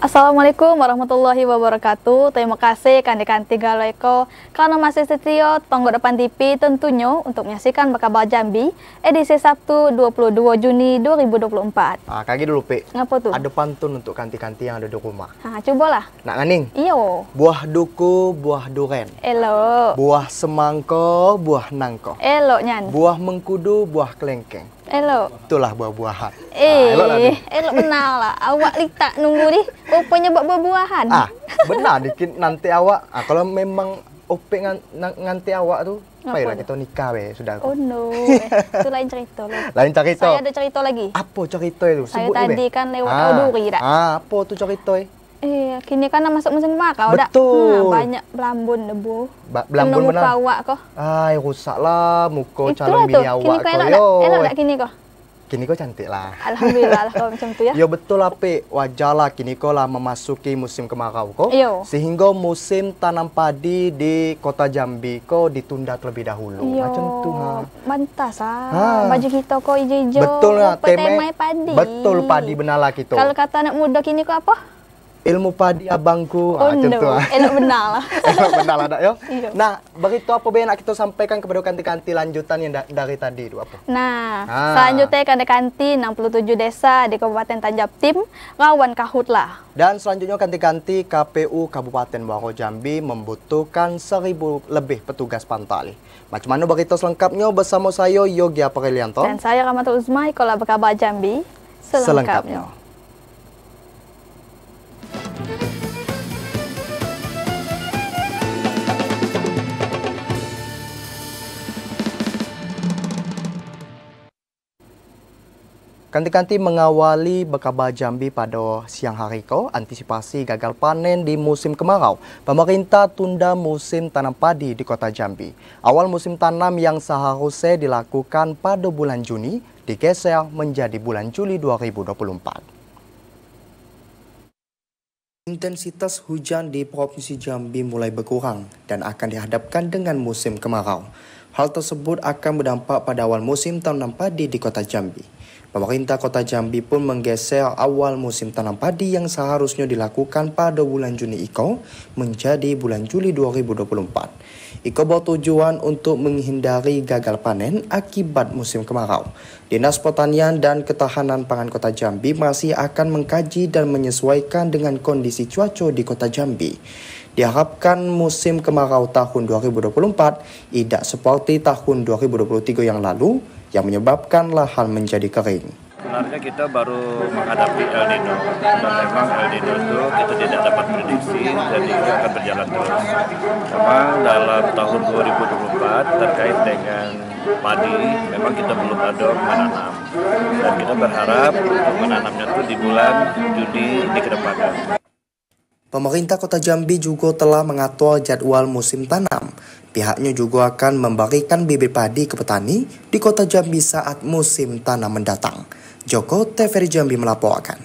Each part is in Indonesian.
Assalamualaikum warahmatullahi wabarakatuh. Terima kasih kanti-kanti Galeko karena masih setia tonggo depan TV tentunya untuk menyaksikan Kabar Jambi edisi Sabtu 22 Juni 2024. Kaki dulu, Pe. Ngapa tuh? Ada pantun untuk kanti-kanti yang ada di rumah. Cobalah. Nak nganing? Iyo. Buah duku, buah duren. Elo. Buah semangko, buah nangko. Elo nyan. Buah mengkudu, buah kelengkeng. Elo. Itulah buah-buahan. Elok benar lah. Awak litak nunggu di rupanya buah-buahan. Benar dikit nanti awak. Kalau memang opek nganti awak tuh, baiklah kita nikah be sudah. Oh no, itu lain cerita loh. Lain cerita. Saya ada cerita lagi. Apa cerita itu? Saya tadi kan lewat Auduri dah. Apa tuh cerita? Kini kan masuk musim kemarau dah. Betul. Banyak belambun debu. Belambun benar. Muka awak kok. Rusaklah muka calon bini awak kok. Elok tak kini kok? Kini kok cantik lah. Alhamdulillah lah kalau macam tu ya. Ya betul lah, Pe. Wajar lah kini kok lah memasuki musim kemarau kok. Sehingga musim tanam padi di kota Jambi kok ditunda terlebih dahulu. Macam tu Mantas baju kita kok hijau-hijau. Betul lah, tema padi. Betul padi benar lah kita. Kalau kata anak muda kini kok apa? Ilmu padi abangku. Elok benar lah. Elok benar lah, yo. Nah, begitu apa yang nak kita sampaikan kepada kanti-kanti lanjutan yang dari tadi itu apa? Nah, selanjutnya kanti-kanti 67 desa di Kabupaten Tanjab Tim rawan kahutlah. Dan selanjutnya kanti-kanti KPU Kabupaten Muaro Jambi membutuhkan 1.000 lebih petugas pantali. Macam mana begitu selengkapnya bersama saya Yogi Aprilianto dan saya Rahmatul Uzmai kalau Kabar Jambi selengkapnya. Kanti-kanti mengawali Kabar Jambi pada siang hari antisipasi gagal panen di musim kemarau. Pemerintah tunda musim tanam padi di kota Jambi. Awal musim tanam yang seharusnya dilakukan pada bulan Juni digeser menjadi bulan Juli 2024. Intensitas hujan di Provinsi Jambi mulai berkurang dan akan dihadapkan dengan musim kemarau. Hal tersebut akan berdampak pada awal musim tanam padi di kota Jambi. Pemerintah kota Jambi pun menggeser awal musim tanam padi yang seharusnya dilakukan pada bulan Juni menjadi bulan Juli 2024. Bertujuan untuk menghindari gagal panen akibat musim kemarau. Dinas Pertanian dan Ketahanan Pangan Kota Jambi masih akan mengkaji dan menyesuaikan dengan kondisi cuaca di kota Jambi. Diharapkan musim kemarau tahun 2024 tidak seperti tahun 2023 yang lalu yang menyebabkan lahan menjadi kering. Sebenarnya kita baru menghadapi El Nino dan memang El Nino itu kita tidak dapat prediksi dan ini akan berjalan terus. Memang dalam tahun 2024 terkait dengan padi memang kita belum ada menanam dan kita berharap untuk menanamnya itu di bulan Juni di kedepannya. Pemerintah Kota Jambi juga telah mengatur jadwal musim tanam. Pihaknya juga akan memberikan bibit padi ke petani di Kota Jambi saat musim tanam mendatang. Joko TVRI Jambi melaporkan.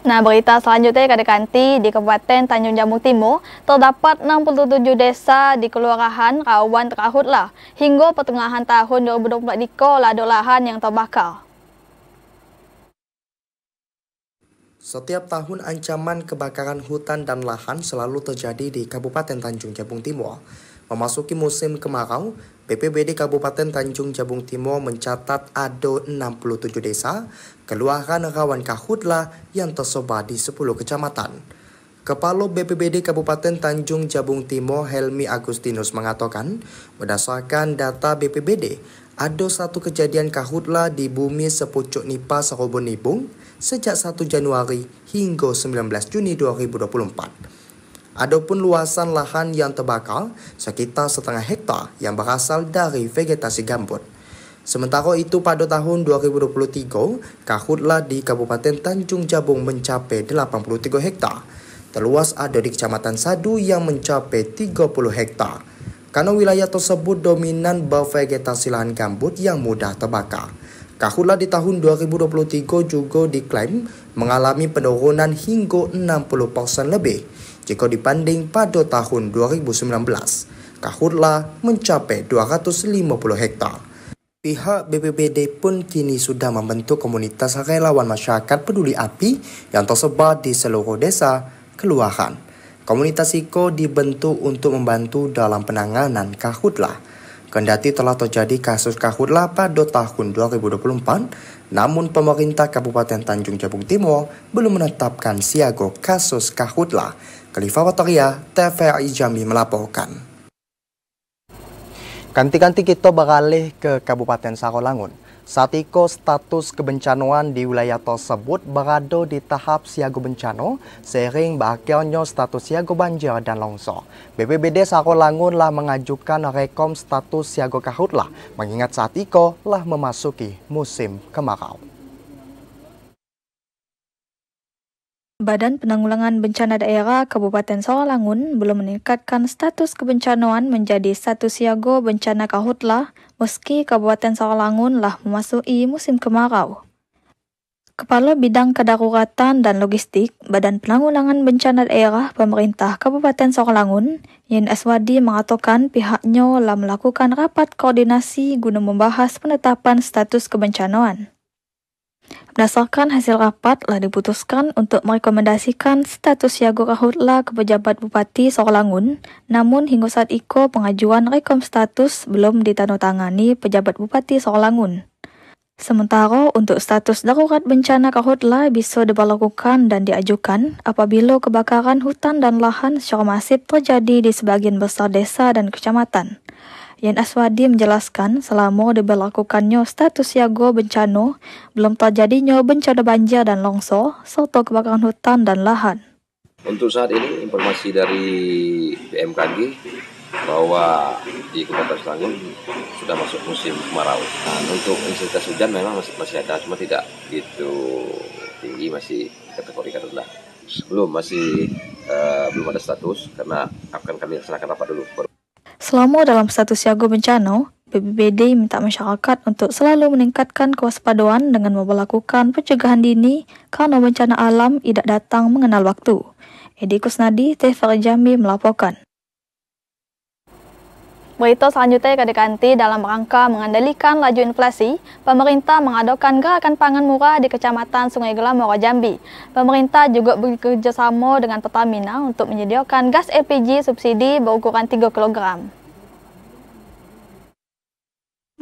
Nah, berita selanjutnya kanti di Kabupaten Tanjung Jabung Timur terdapat 67 desa di kelurahan rawan terkahutlah hingga pertengahan tahun 2024 di ada lahan yang terbakar. Setiap tahun ancaman kebakaran hutan dan lahan selalu terjadi di Kabupaten Tanjung Jabung Timur. Memasuki musim kemarau, BPBD Kabupaten Tanjung Jabung Timur mencatat ada 67 desa kelurahan rawan kahutlah yang tersebar di 10 kecamatan. Kepala BPBD Kabupaten Tanjung Jabung Timur Helmi Agustinus mengatakan, berdasarkan data BPBD, ada satu kejadian kahutlah di bumi sepucuk Nipa Sarobon Nibung sejak 1 Januari hingga 19 Juni 2024. Adapun luasan lahan yang terbakar sekitar setengah hektar yang berasal dari vegetasi gambut. Sementara itu pada tahun 2023, kahutlah di Kabupaten Tanjung Jabung mencapai 83 hektar. Terluas ada di Kecamatan Sadu yang mencapai 30 hektar. Karena wilayah tersebut dominan bervegetasi lahan gambut yang mudah terbakar. Karhutlah di tahun 2023 juga diklaim mengalami penurunan hingga 60% lebih jika dibanding pada tahun 2019. Karhutlah mencapai 250 hektar. Pihak BPBD pun kini sudah membentuk komunitas relawan masyarakat peduli api yang tersebar di seluruh desa kelurahan. Komunitas IKO dibentuk untuk membantu dalam penanganan karhutlah. Kendati telah terjadi kasus karhutlah pada tahun 2024, namun pemerintah Kabupaten Tanjung Jabung Timur belum menetapkan siaga kasus karhutlah. Khalifa Wataria, TVRI Jambi melaporkan. Kanti-kanti kita beralih ke Kabupaten Sarolangun. Saat itu status kebencanaan di wilayah tersebut berada di tahap siaga bencana seiring berakhirnya status siaga banjir dan longsor. BPBD Sarolangun lah mengajukan rekom status siaga karhutlah mengingat saat itu lah memasuki musim kemarau. Badan Penanggulangan Bencana Daerah Kabupaten Sarolangun belum meningkatkan status kebencanaan menjadi status siaga bencana karhutlah meski Kabupaten Sarolangun lah memasuki musim kemarau. Kepala Bidang Kedaruratan dan Logistik Badan Penanggulangan Bencana Daerah Pemerintah Kabupaten Sarolangun, Yen Aswadi mengatakan pihaknya telah melakukan rapat koordinasi guna membahas penetapan status kebencanaan. Berdasarkan hasil rapat, telah diputuskan untuk merekomendasikan status siaga karhutlah ke pejabat Bupati Sarolangun, namun hingga saat itu pengajuan rekom status belum ditandatangani pejabat Bupati Sarolangun. Sementara untuk status darurat bencana karhutlah bisa diberlakukan dan diajukan apabila kebakaran hutan dan lahan secara masif terjadi di sebagian besar desa dan kecamatan. Yen Aswadi menjelaskan selama diberlakukannya status siaga bencana, belum terjadinya bencana banjir dan longsor, serta kebakaran hutan dan lahan. Untuk saat ini, informasi dari BMKG bahwa di Kabupaten Sarolangun sudah masuk musim kemarau. Nah, untuk intensitas hujan memang masih ada, cuma tidak begitu tinggi, masih kategori karhutlah. Belum ada status karena akan kami laksanakan rapat dulu. Selama dalam status siaga bencana, BPBD minta masyarakat untuk selalu meningkatkan kewaspadaan dengan memperlakukan pencegahan dini karena bencana alam tidak datang mengenal waktu. Edi Kusnadi, TVRI Jambi melaporkan. Berita selanjutnya Kadek-Kanti dalam rangka mengendalikan laju inflasi, pemerintah mengadakan gerakan pangan murah di Kecamatan Sungai Gelam, Muara Jambi. Pemerintah juga bekerjasama dengan Pertamina untuk menyediakan gas LPG subsidi berukuran 3 kg.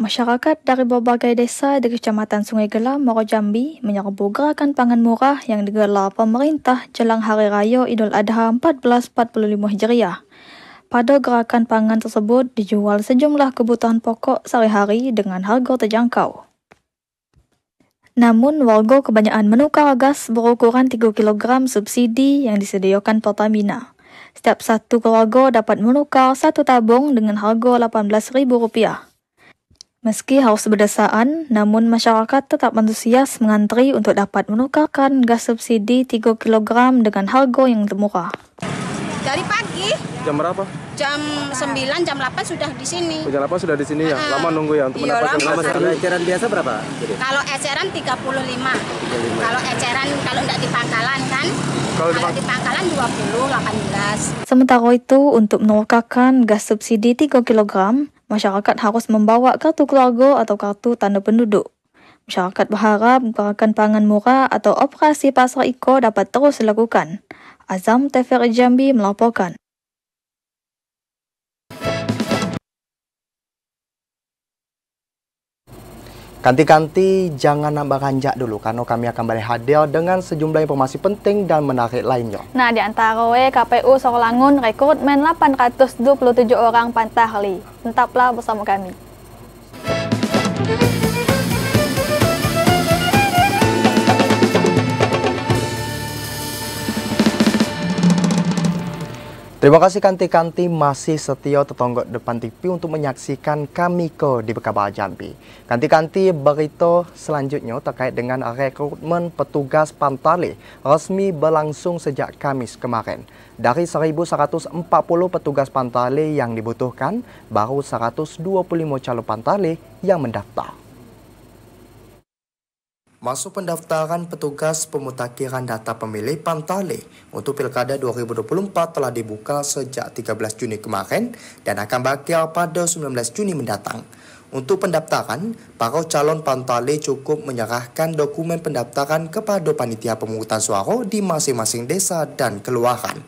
Masyarakat dari berbagai desa di Kecamatan Sungai Gelam, Muara Jambi menyerbu gerakan pangan murah yang digelar pemerintah jelang Hari Raya Idul Adha 1445 Hijriah. Pada gerakan pangan tersebut dijual sejumlah kebutuhan pokok sehari-hari dengan harga terjangkau. Namun warga kebanyakan menukar gas berukuran 3 kg subsidi yang disediakan Pertamina. Setiap satu keluarga dapat menukar satu tabung dengan harga Rp18.000. Meski harus berdesaan, namun masyarakat tetap antusias mengantri untuk dapat menukarkan gas subsidi 3 kg dengan harga yang murah. Dari pagi. Jam berapa? Jam 9, jam 8 sudah di sini. Jam 8 sudah di sini ya? Lama nunggu ya untuk mendapatkan gas. Kalau eceran biasa berapa? Kalau eceran 35. Kalau eceran kalau enggak di pangkalan kan? Kalau di pangkalan 20, 18. Sementara itu, untuk menukarkan gas subsidi 3 kg, masyarakat harus membawa kartu keluarga atau kartu tanda penduduk. Masyarakat berharap gerakan pangan murah atau operasi pasar IKO dapat terus dilakukan. Azam, TVRI Jambi melaporkan. Kanti-kanti jangan nambah ranjak dulu karena kami akan balik hadir dengan sejumlah informasi penting dan menarik lainnya. Nah, di antara KPU Sarolangun rekrutmen 827 orang pantahli. Tetaplah bersama kami. Terima kasih Kanti-kanti masih setia tetonggok depan TV untuk menyaksikan kami di Kabar Jambi. Kanti-kanti berita selanjutnya terkait dengan rekrutmen petugas Pantali resmi berlangsung sejak Kamis kemarin. Dari 1.140 petugas Pantali yang dibutuhkan, baru 125 calon Pantali yang mendaftar. Masuk pendaftaran petugas pemutakhiran data pemilih Pantale untuk Pilkada 2024 telah dibuka sejak 13 Juni kemarin dan akan berakhir pada 19 Juni mendatang. Untuk pendaftaran, para calon Pantale cukup menyerahkan dokumen pendaftaran kepada panitia pemungutan suara di masing-masing desa dan kelurahan.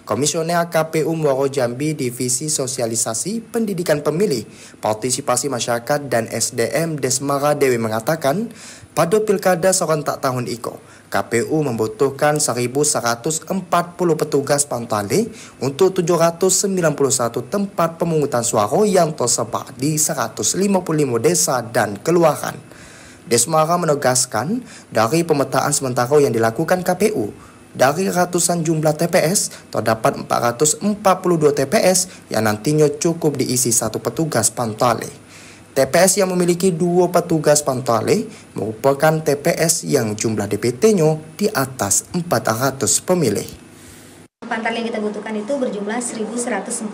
Komisioner KPU Muaro Jambi Divisi Sosialisasi Pendidikan Pemilih, Partisipasi Masyarakat dan SDM Desmara Dewi mengatakan, pada Pilkada serentak tahun itu, KPU membutuhkan 1.140 petugas Pantale untuk 791 tempat pemungutan suara yang tersebar di 155 desa dan kelurahan. Desmara menegaskan, dari pemetaan sementara yang dilakukan KPU, dari ratusan jumlah TPS, terdapat 442 TPS yang nantinya cukup diisi satu petugas Pantale. TPS yang memiliki 2 petugas Pantale merupakan TPS yang jumlah DPT-nya di atas 400 pemilih. Pantale yang kita butuhkan itu berjumlah 1.140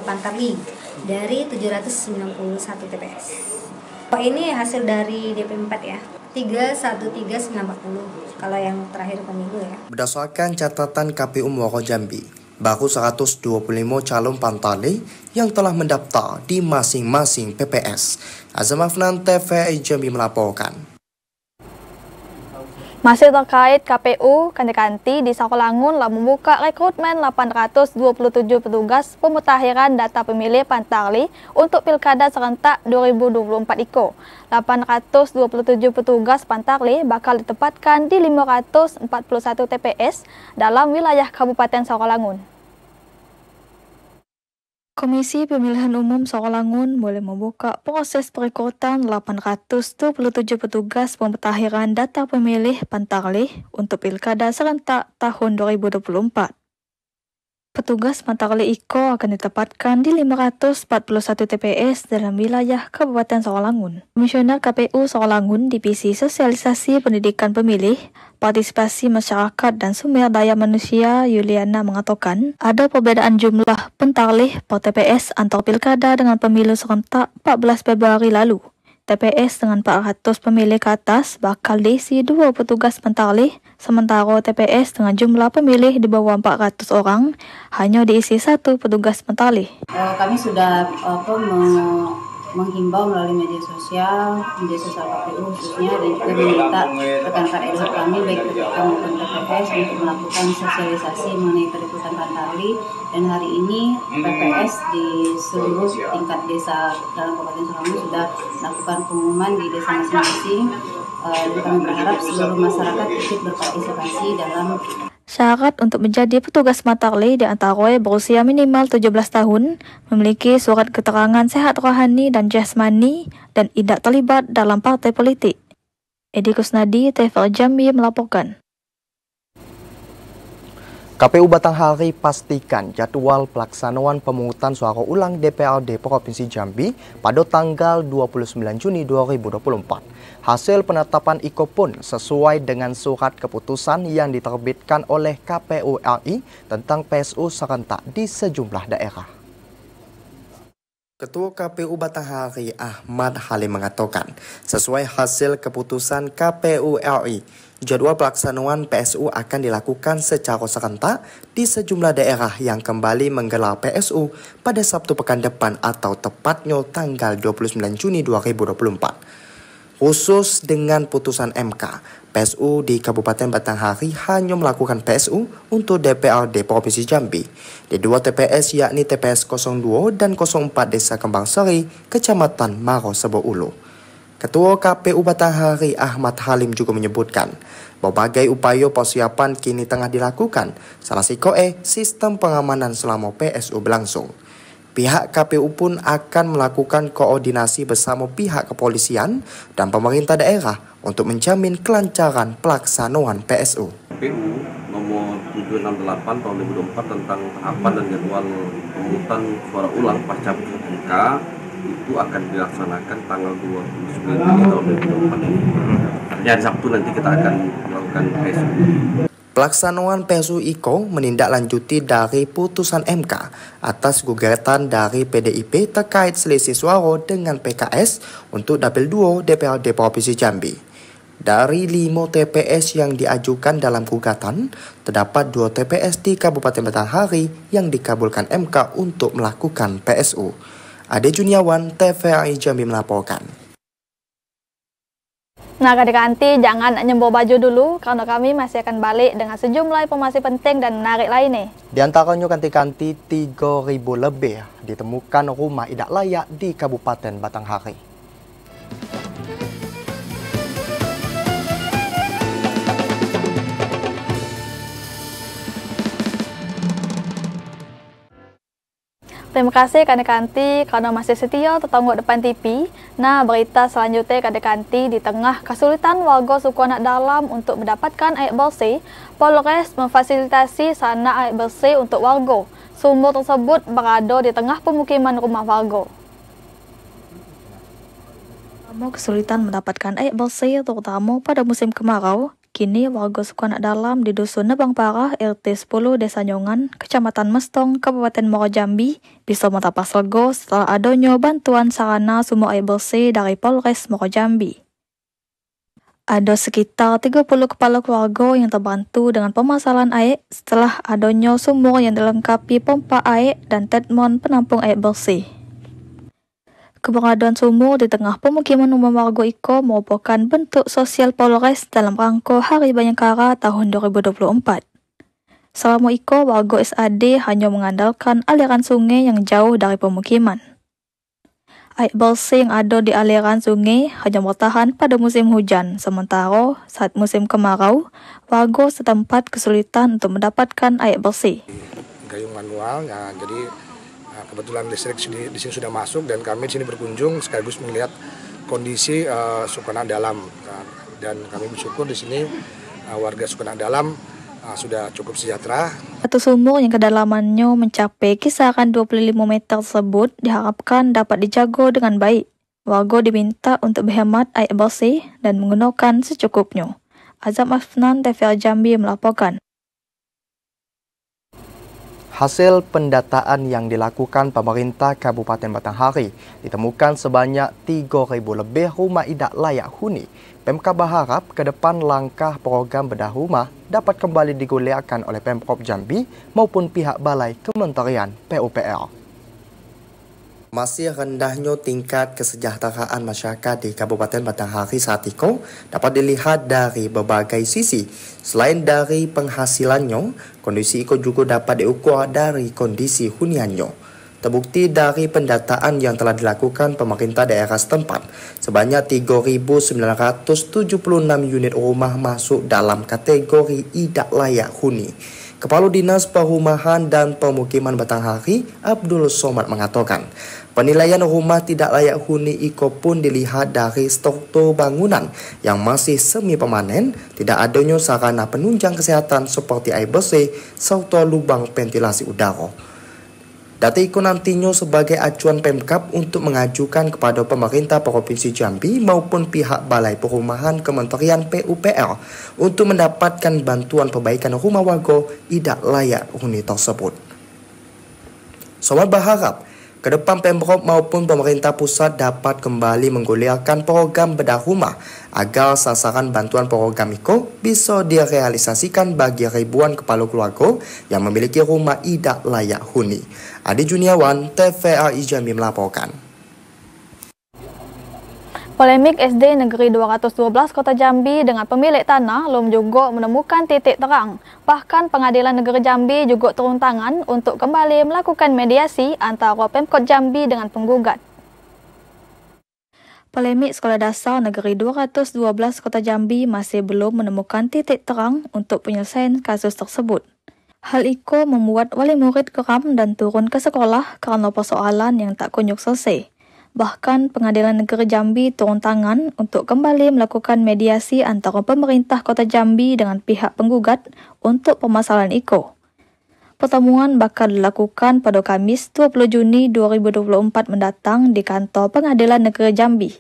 Pantale dari 791 TPS. Ini hasil dari DP4 ya. 313940 kalau yang terakhir pemilu ya. Berdasarkan catatan KPU Muaro Jambi, baru 125 calon Pantale yang telah mendaftar di masing-masing PPS. Azam Afnan TV Jambi melaporkan. Masih terkait KPU, Kanti di Sakolangun telah membuka rekrutmen 827 petugas pemutakhiran data pemilih Pantale untuk Pilkada serentak 2024 IKO. 827 petugas Pantale bakal ditempatkan di 541 TPS dalam wilayah Kabupaten Sakolangun. Komisi Pemilihan Umum Sakolangun boleh membuka proses perekrutan 827 petugas pemutakhiran data pemilih Pantale untuk Pilkada serentak tahun 2024. Petugas Pantale IKO akan ditempatkan di 541 TPS dalam wilayah Kabupaten Sakolangun. Komisioner KPU Sakolangun Divisi Sosialisasi Pendidikan Pemilih, Partisipasi Masyarakat dan Sumber Daya Manusia Yuliana mengatakan ada perbedaan jumlah Pantale per TPS antar Pilkada dengan pemilu serentak 14 Februari lalu. TPS dengan 400 pemilih ke atas bakal diisi 2 petugas Pantale, sementara TPS dengan jumlah pemilih di bawah 400 orang hanya diisi 1 petugas Pantale. Kami sudah menghimbau melalui media sosial KPU khususnya, dan juga meminta rekan-rekan editor kami baik ketika maupun TPS untuk melakukan sosialisasi mengenai perekrutan Pantale. Dan hari ini PPS di seluruh tingkat desa dalam Kabupaten Sakolangun sudah melakukan pengumuman di desa masing-masing. Dan kami berharap seluruh masyarakat ikut berpartisipasi dalam. Syarat untuk menjadi petugas Pantale diantara berusia minimal 17 tahun, memiliki surat keterangan sehat rohani dan jasmani, dan tidak terlibat dalam partai politik. Edi Kusnadi, TV Jambi melaporkan. KPU Batanghari pastikan jadwal pelaksanaan pemungutan suara ulang DPRD Provinsi Jambi pada tanggal 29 Juni 2024. Hasil penetapan IKO pun sesuai dengan surat keputusan yang diterbitkan oleh KPU RI tentang PSU serentak di sejumlah daerah. Ketua KPU Batanghari Ahmad Halim mengatakan, sesuai hasil keputusan KPU RI, jadwal pelaksanaan PSU akan dilakukan secara serentak di sejumlah daerah yang kembali menggelar PSU pada Sabtu pekan depan atau tepatnya tanggal 29 Juni 2024. Khusus dengan putusan MK, PSU di Kabupaten Batanghari hanya melakukan PSU untuk DPRD Provinsi Jambi di 2 TPS yakni TPS 02 dan 04 Desa Kembang Sari, Kecamatan Maro Sebo Ulu. Ketua KPU Batanghari Ahmad Halim juga menyebutkan, berbagai upaya persiapan kini tengah dilakukan, salah satunya sistem pengamanan selama PSU berlangsung. Pihak KPU pun akan melakukan koordinasi bersama pihak kepolisian dan pemerintah daerah untuk menjamin kelancaran pelaksanaan PSU. KPU nomor 768 tahun 2024 tentang tahapan dan jadwal pemungutan suara ulang pasca putusan MK itu akan dilaksanakan tanggal 29 Juni tahun 2024. Artinya hari Sabtu nanti kita akan melakukan PSU. Pelaksanaan PSU IKO menindaklanjuti dari putusan MK atas gugatan dari PDIP terkait selisih suara dengan PKS untuk Dapil 2 DPRD Provinsi Jambi. Dari 5 TPS yang diajukan dalam gugatan, terdapat 2 TPS di Kabupaten Batanghari yang dikabulkan MK untuk melakukan PSU. Ade Juniawan, TVRI Jambi melaporkan. Nah, adik-adik jangan nyembo baju dulu karena kami masih akan balik dengan sejumlah informasi penting dan menarik lainnya. Di antaranya kanti-kanti 3.000 lebih ditemukan rumah tidak layak di Kabupaten Batanghari. Terima kasih kanti-kanti karena masih setia tetangga depan TV. Nah, berita selanjutnya kanti-kanti di tengah kesulitan warga suku anak dalam untuk mendapatkan air bersih, Polres memfasilitasi sarana air bersih untuk warga. Sumur tersebut berada di tengah pemukiman rumah warga. Kesulitan mendapatkan air bersih terutama pada musim kemarau. Kini warga suku anak dalam di Dusun Nebang Parah, RT 10 Desa Nyongan, Kecamatan Mestong, Kabupaten Muaro Jambi, bisa mendapat lega setelah adanya bantuan sarana sumur air bersih dari Polres Muaro Jambi. Ada sekitar 30 kepala keluarga yang terbantu dengan pemasalan air setelah adanya sumur yang dilengkapi pompa air dan treatment penampung air bersih. Keberadaan sumur di tengah pemukiman rumah warga Iko merupakan bentuk sosial Polres dalam rangka Hari Bayangkara tahun 2024. Selama Iko, warga SAD hanya mengandalkan aliran sungai yang jauh dari pemukiman. Air bersih yang ada di aliran sungai hanya bertahan pada musim hujan, sementara saat musim kemarau, warga setempat kesulitan untuk mendapatkan air bersih. Gayung manual, ya, jadi kebetulan listrik di sini sudah masuk dan kami di sini berkunjung sekaligus melihat kondisi suku anak dalam, dan kami bersyukur di sini warga suku anak dalam sudah cukup sejahtera. Satu sumur yang kedalamannya mencapai kisaran 25 meter tersebut diharapkan dapat dijaga dengan baik. Warga diminta untuk berhemat air bersih dan menggunakan secukupnya. Azam Afnan, TVRI Jambi melaporkan. Hasil pendataan yang dilakukan pemerintah Kabupaten Batanghari ditemukan sebanyak 3.000 lebih rumah tidak layak huni. Pemkab berharap ke depan langkah program bedah rumah dapat kembali digulirkan oleh Pemprov Jambi maupun pihak Balai Kementerian PUPR. Masih rendahnya tingkat kesejahteraan masyarakat di Kabupaten Batanghari saat itu dapat dilihat dari berbagai sisi. Selain dari penghasilannya, kondisi itu juga dapat diukur dari kondisi huniannya. Terbukti dari pendataan yang telah dilakukan pemerintah daerah setempat, sebanyak 3.976 unit rumah masuk dalam kategori tidak layak huni. Kepala Dinas Perumahan dan Pemukiman Batanghari, Abdul Somad mengatakan, penilaian rumah tidak layak huni IKO pun dilihat dari struktur bangunan yang masih semi permanen, tidak adanya sarana penunjang kesehatan seperti air bersih serta lubang ventilasi udara. Data itu nantinya sebagai acuan Pemkab untuk mengajukan kepada pemerintah Provinsi Jambi maupun pihak Balai Perumahan Kementerian PUPR untuk mendapatkan bantuan perbaikan rumah warga tidak layak huni tersebut. Sobat berharap ke depan Pemprov maupun pemerintah pusat dapat kembali menggulirkan program bedah rumah agar sasaran bantuan program itu bisa direalisasikan bagi ribuan kepala keluarga yang memiliki rumah tidak layak huni. Adi Juniawan, TVRI Jambi melaporkan. Polemik SD Negeri 212 Kota Jambi dengan pemilik tanah belum juga menemukan titik terang. Bahkan Pengadilan Negeri Jambi juga turun tangan untuk kembali melakukan mediasi antara Pemkot Jambi dengan penggugat. Polemik Sekolah Dasar Negeri 212 Kota Jambi masih belum menemukan titik terang untuk penyelesaian kasus tersebut. Hal itu membuat wali murid geram dan turun ke sekolah karena persoalan yang tak kunjung selesai. Bahkan Pengadilan Negeri Jambi turun tangan untuk kembali melakukan mediasi antara pemerintah Kota Jambi dengan pihak penggugat untuk permasalahan itu. Pertemuan bakal dilakukan pada Kamis 20 Juni 2024 mendatang di kantor Pengadilan Negeri Jambi.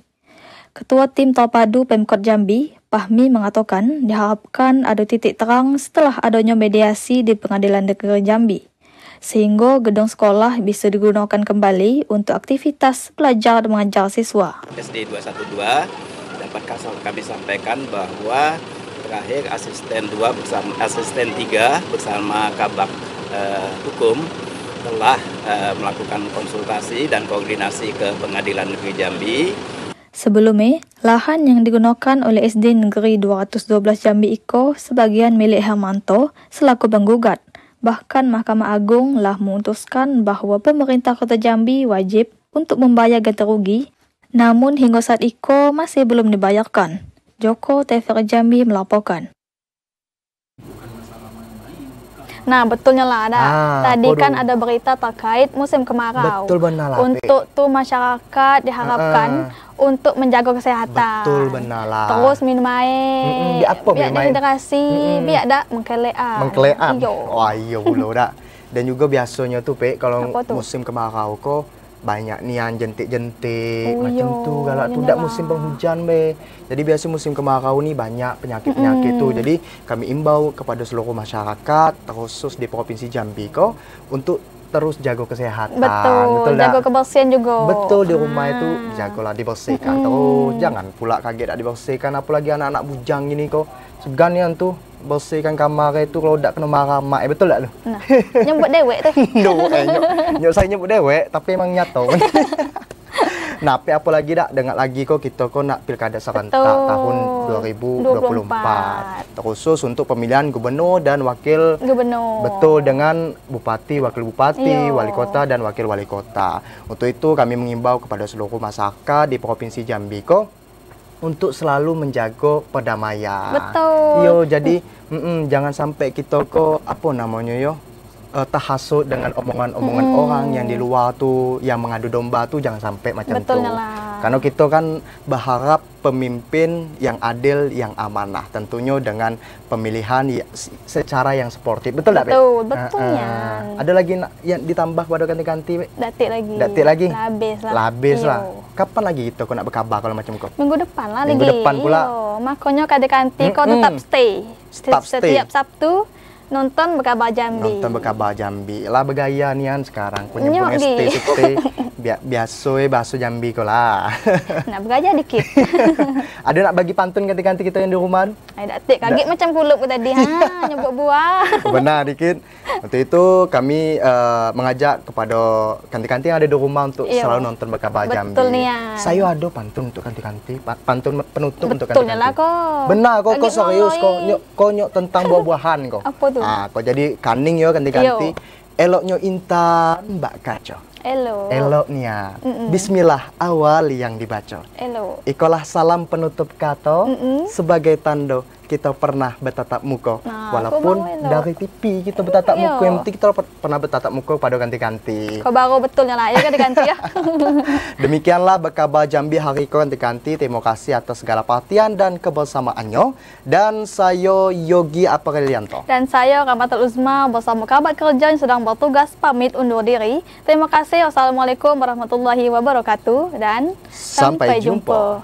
Ketua Tim Terpadu Pemkot Jambi, Fahmi, mengatakan diharapkan ada titik terang setelah adanya mediasi di Pengadilan Negeri Jambi, sehingga gedung sekolah bisa digunakan kembali untuk aktivitas belajar dan mengajar siswa. SD 212 dan dapat kami sampaikan bahwa terakhir asisten 3 bersama Kabak Hukum telah melakukan konsultasi dan koordinasi ke Pengadilan Negeri Jambi. Sebelumnya, lahan yang digunakan oleh SD Negeri 212 Jambi Iko sebagian milik Hermanto selaku penggugat. Bahkan Mahkamah Agung telah memutuskan bahwa pemerintah Kota Jambi wajib untuk membayar ganti rugi, namun hingga saat Iko masih belum dibayarkan. Joko TVRI Jambi melaporkan. Nah, betulnya lah ada. Tadi kan ada berita terkait musim kemarau. Betul benar lah. Untuk tuh masyarakat diharapkan untuk menjaga kesehatan. Betul benar lah. Terus minum air. Biar dehidrasi, biar tak mengkelean. Mengkelean. Wah, iya pula dak. Dan juga biasanya tuh kalau musim kemarau kok banyak nian jentik-jentik macam tu galak tu dak musim penghujan be. Jadi biasa musim kemarau ni banyak penyakit-penyakit tu. Jadi kami imbau kepada seluruh masyarakat terkhusus di Provinsi Jambi ko untuk terus jaga kesehatan. Betul jaga kebersihan juga. Betul, di rumah itu jagalah dibersihkan. Terus jangan pula kaget tak dibersihkan, apalagi anak-anak bujang gini ko. Segan yang tu bersihkan kamar itu kalau tak kena marah mak. Betul tak tu? Nah, nyebut dewek tu. Nyok saya nyebut dewek tapi memang nyata. Nah, apa lagi tak dengar lagi kok kita kok nak pilkada serentak tahun 2024. Terkhusus untuk pemilihan gubernur dan wakil gubernur. Betul, dengan bupati, wakil bupati, wali kota dan wakil wali kota. Untuk itu kami mengimbau kepada seluruh masyarakat di Provinsi Jambi kok untuk selalu menjaga perdamaian. Betul. Yo, jadi jangan sampai kita kok apa namanya yo terhasut dengan omongan-omongan orang yang di luar tu yang mengadu domba tu, jangan sampai macam tu. Karena kita kan berharap pemimpin yang adil, yang amanah, tentunya dengan pemilihan secara yang sportif. Betul tak? Betulnya. Ada lagi yang ditambah pada ganti-ganti? Datik lagi. Labis lah. Kapan lagi kita kau nak berkabar kalau macam kau? Minggu depan lah lagi. Minggu depan pula. Makanya ganti-ganti kau tetap stay. Setiap Sabtu nonton Berkabar Jambi. Nonton Berkabar Jambi. Lah bergaya nian sekarang. Punya stay. Biasa bahasa Jambi kau lah. Nak bergaya dikit. Ada nak bagi pantun ganti-ganti kita yang di rumah? Datik kaget macam kulup tadi. Nyebut buah. Benar dikit. Untuk itu kami mengajak kepada ganti-ganti yang ada di rumah untuk selalu nonton Berkabar Jambi. Betul nian. Saya ada pantun untuk ganti-ganti. Pantun penutup untuk ganti-ganti. Betulnya lah kok. Benar kok serius kok nyok tentang buah-buahan kok. Apa tu? Kok jadi kaning yo ganti-ganti. Eloknya intan mbak kaco. Eloknya. Bismillah awal yang dibaca. Ikolah salam penutup kata sebagai tanda kita pernah bertatap muka. Walaupun dari TV kita bertatap muka, yang penting kita pernah bertatap muka pada ganti-ganti. Kau baru betulnya lah ya ganti-ganti ya. Demikianlah Berkabar Jambi hari ini ganti-ganti. Terima kasih atas segala perhatian dan kebersamaannya. Dan saya Yogi Aprilianto. Dan saya Rahmatul Uzma bersama kerabat kerja yang sedang bertugas pamit undur diri. Terima kasih. Wassalamualaikum warahmatullahi wabarakatuh dan sampai jumpa.